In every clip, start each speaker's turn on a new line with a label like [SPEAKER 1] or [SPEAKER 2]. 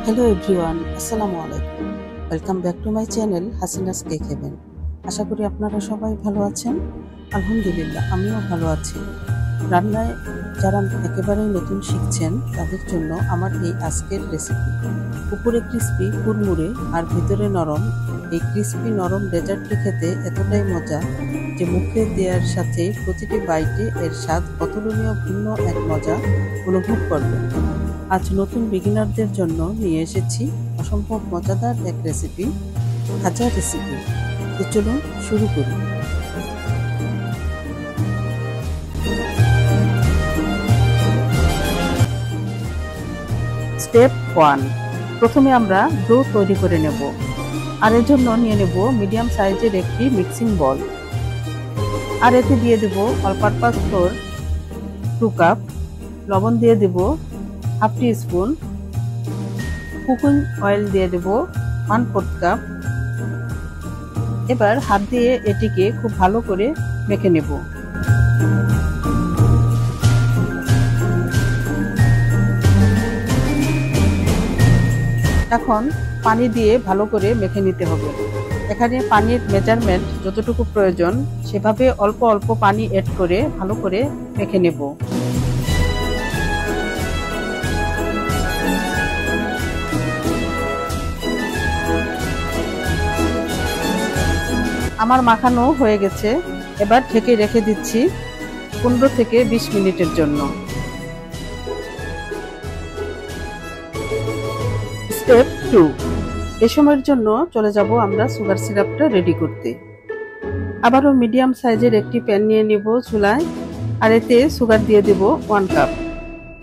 [SPEAKER 1] Hello everyone, আসসালামু আলাইকুম। Welcome back to my channel Hasina's cake heaven. আশা করি আপনারা সবাই ভালো আছেন। আলহামদুলিল্লাহ, আমিও ভালো আছি। রান্নায় যারা একেবারেই নতুন শিখছেন তাদের জন্য আমার এই আজকের রেসিপি। উপরে ক্রিস্পি কুড়মুড়ে আর ভিতরে নরম, এই ক্রিস্পি নরম ডেজার্টটি খেতে এতটাই মজা যে মুখে দেওয়ার সাথে প্রতিটি বাইটে এর স্বাদ অতুলনীয় ভিন্ন এক মজা অনুভব করবেন। আজ নতুন বিগিনারদের জন্য নিয়ে এসেছি অসম্ভব মজাদার এক রেসিপি, খাজা রেসিপি। তো চলুন শুরু করি। স্টেপ 1, প্রথমে আমরা ডো তৈরি করে নেব। আর এর জন্য নিয়ে নেব মিডিয়াম সাইজের একটি মিক্সিং বল। আর এতে দিয়ে দেব অল পারপাস ফ্লোর 2 কাপ, লবণ দিয়ে দেব হাফ টি স্পুন, কুকিং অয়েল দিয়ে দেব 1/4 কাপ। এবার হাত দিয়ে এটিকে খুব ভালো করে মেখে নেব। এখন পানি দিয়ে ভালো করে মেখে নিতে হবে। এখানে পানির মেজারমেন্ট যতটুকু প্রয়োজন সেভাবে অল্প অল্প পানি এড করে ভালো করে মেখে নেব। আমার মাখানো হয়ে গেছে। এবার ঢেকে রেখে দিচ্ছি 15 থেকে 20 মিনিটের জন্য। স্টেপ 2, এ সময়ের জন্য চলে যাব আমরা সুগার সিরাপটা রেডি করতে। আবারও মিডিয়াম সাইজের একটি প্যান নিয়ে নেব চুলায়। আর এতে সুগার দিয়ে দেব 1 কাপ,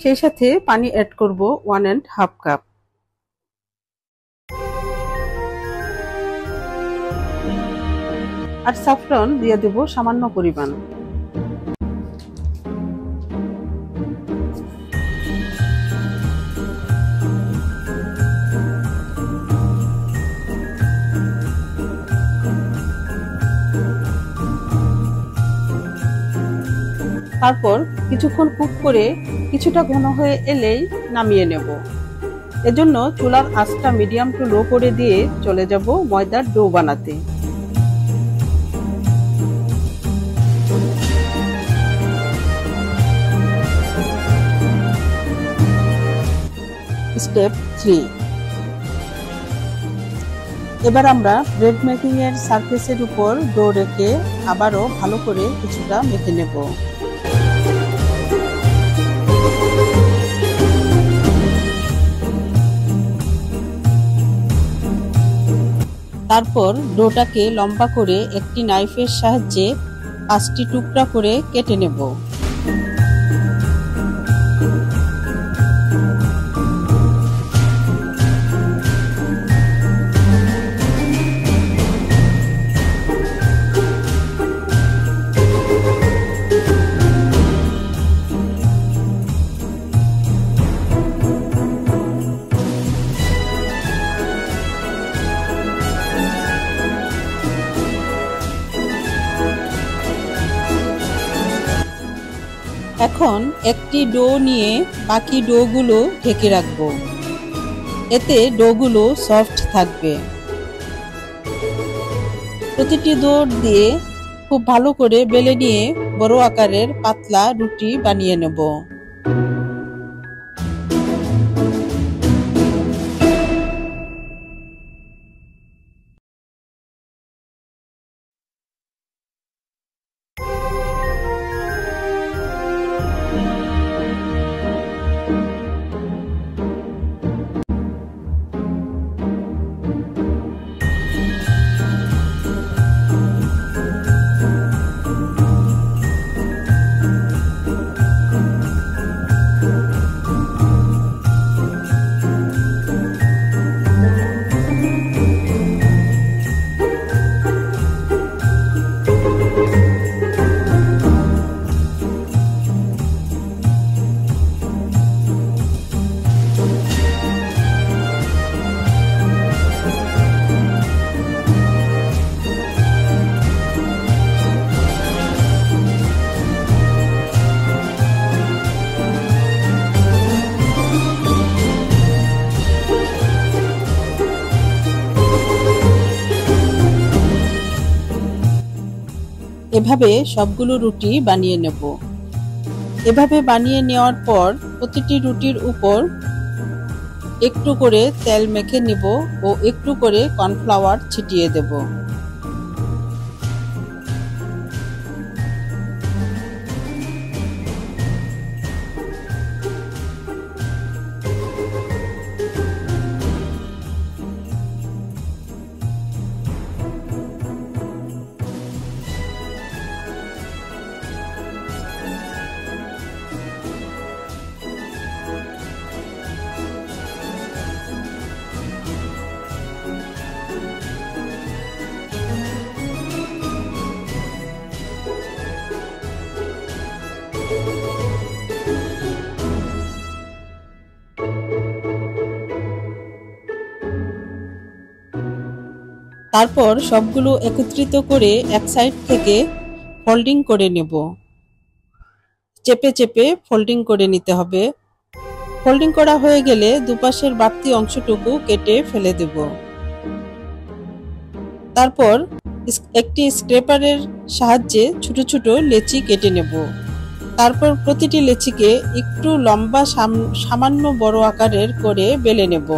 [SPEAKER 1] সেই সাথে পানি অ্যাড করব 1.5 কাপ। আর স্যাফরন দিয়ে দেব সামান্য পরিমাণ। তারপর কিছুক্ষণ কুক করে কিছুটা ঘন হয়ে এলেই নামিয়ে নেব। এজন্য চুলার আঁচটা মিডিয়াম টু লো করে দিয়ে চলে যাব ময়দার ডো বানাতে। স্টেপ 3, এবার আমরা ব্রেড মেকিং এর সারফেসের উপর ডো রেখে আবারও ভালো করে কিছুটা মেখে নেব। তারপর ডোটাকে লম্বা করে একটি নাইফের সাহায্যে 5টি টুকরা করে কেটে নেব। এখন একটি ডো নিয়ে বাকি ডোগুলো ঢেকে রাখব। এতে ডোগুলো সফট থাকবে। প্রতিটি ডো দিয়ে খুব ভালো করে বেলে নিয়ে বড় আকারের পাতলা রুটি বানিয়ে নেব। এভাবে সবগুলো রুটি বানিয়ে নেব। এভাবে বানিয়ে নেওয়ার পর প্রতিটি রুটির উপর একটু করে তেল মেখে নিব ও একটু করে কর্নফ্লাওয়ার ছিটিয়ে দেব। তারপর সবগুলো একত্রিত করে এক সাইড থেকে ফোল্ডিং করে নেব। চেপে চেপে ফোল্ডিং করে নিতে হবে। ফোল্ডিং করা হয়ে গেলে দুপাশের বাড়তি অংশটুকু কেটে ফেলে দেব। তারপর একটি স্ক্রেপারের সাহায্যে ছোট ছোট লেচি কেটে নেব। তারপর প্রতিটি লেচিকে একটু লম্বা সামান্য বড় আকারের করে বেলে নেব।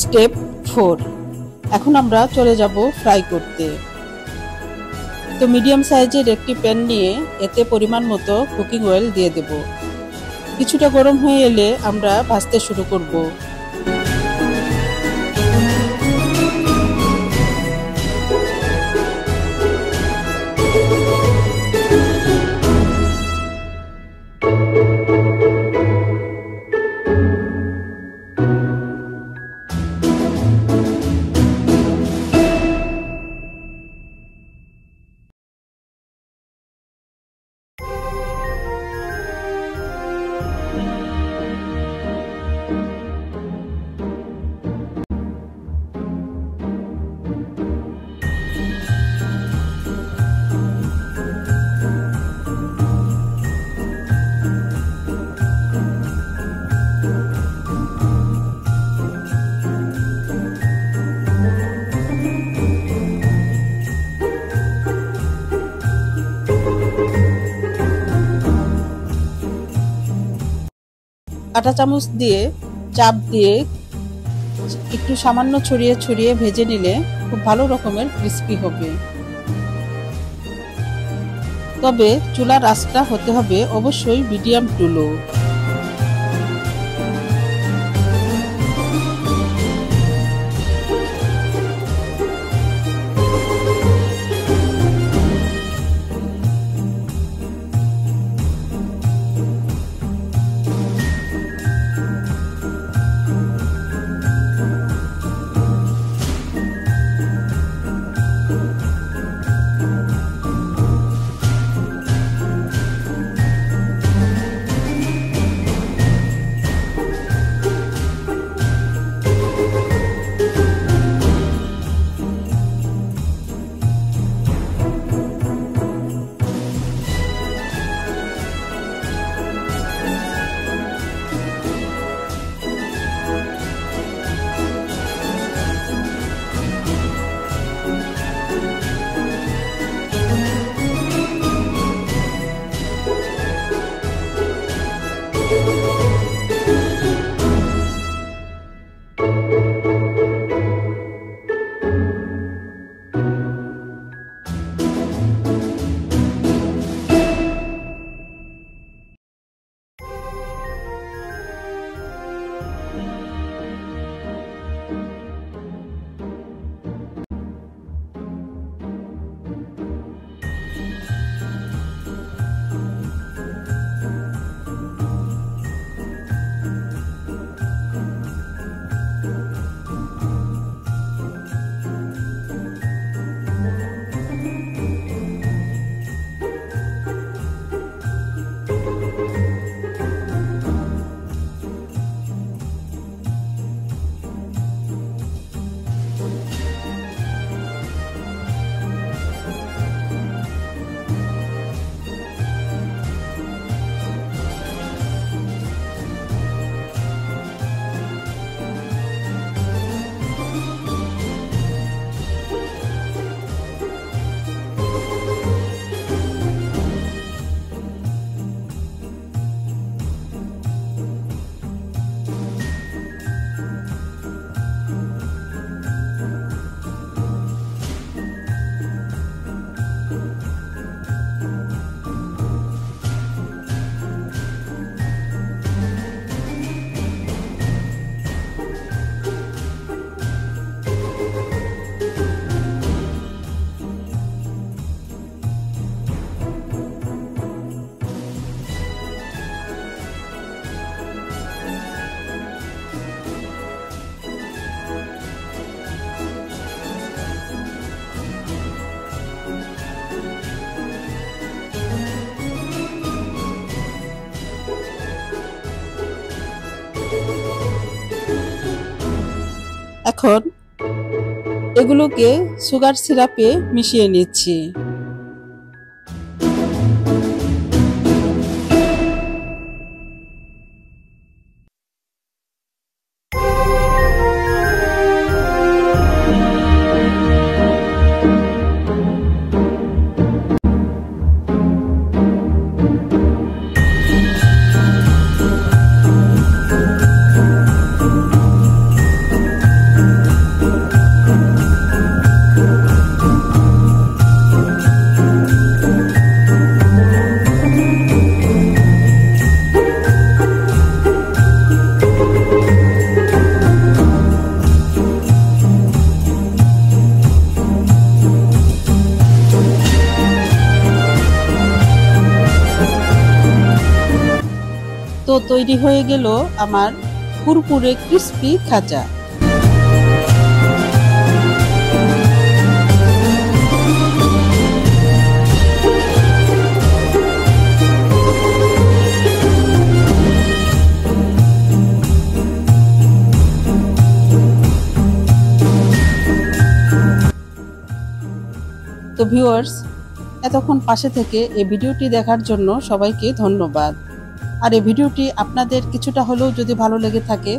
[SPEAKER 1] স্টেপ 4, এখন আমরা চলে যাব ফ্রাই করতে। তো মিডিয়াম সাইজের একটি প্যান নিয়ে এতে পরিমাণ মতো কুকিং অয়েল দিয়ে দেব। কিছুটা গরম হয়ে এলে আমরা ভাজতে শুরু করব। কাঁটা চামচ দিয়ে চাপ দিয়ে একটু সামান্য ছড়িয়ে ছড়িয়ে ভেজে নিলে খুব ভালো রকমের ক্রিস্পি হবে। তবে চুলার আঁচটা হতে হবে অবশ্যই মিডিয়াম টু লো। এখন এগুলোকে সুগার সিরাপে মিশিয়ে নিচ্ছি। তো তৈরি হয়ে গেল আমার কুরকুরে ক্রিস্পি খাজা। তো ভিউয়ার্স, এতক্ষণ পাশে থেকে এই ভিডিওটি দেখার জন্য সবাইকে ধন্যবাদ। আর এই ভিডিওটি আপনাদের কিছুটা হলেও যদি ভালো লেগে থাকে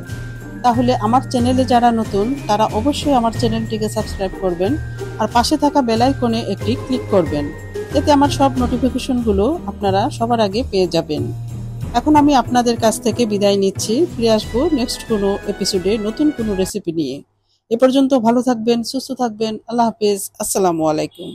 [SPEAKER 1] তাহলে আমার চ্যানেলে যারা নতুন তারা অবশ্যই আমার চ্যানেলটিকে সাবস্ক্রাইব করবেন আর পাশে থাকা বেল আইকনে একটি ক্লিক করবেন, এতে আমার সব নোটিফিকেশনগুলো আপনারা সবার আগে পেয়ে যাবেন। এখন আমি আপনাদের কাছ থেকে বিদায় নিচ্ছি, ফিরে আসবো নেক্সট কোনো এপিসোডে নতুন কোনো রেসিপি নিয়ে। এ পর্যন্ত ভালো থাকবেন, সুস্থ থাকবেন। আল্লাহ হাফেজ, আসসালামু আলাইকুম।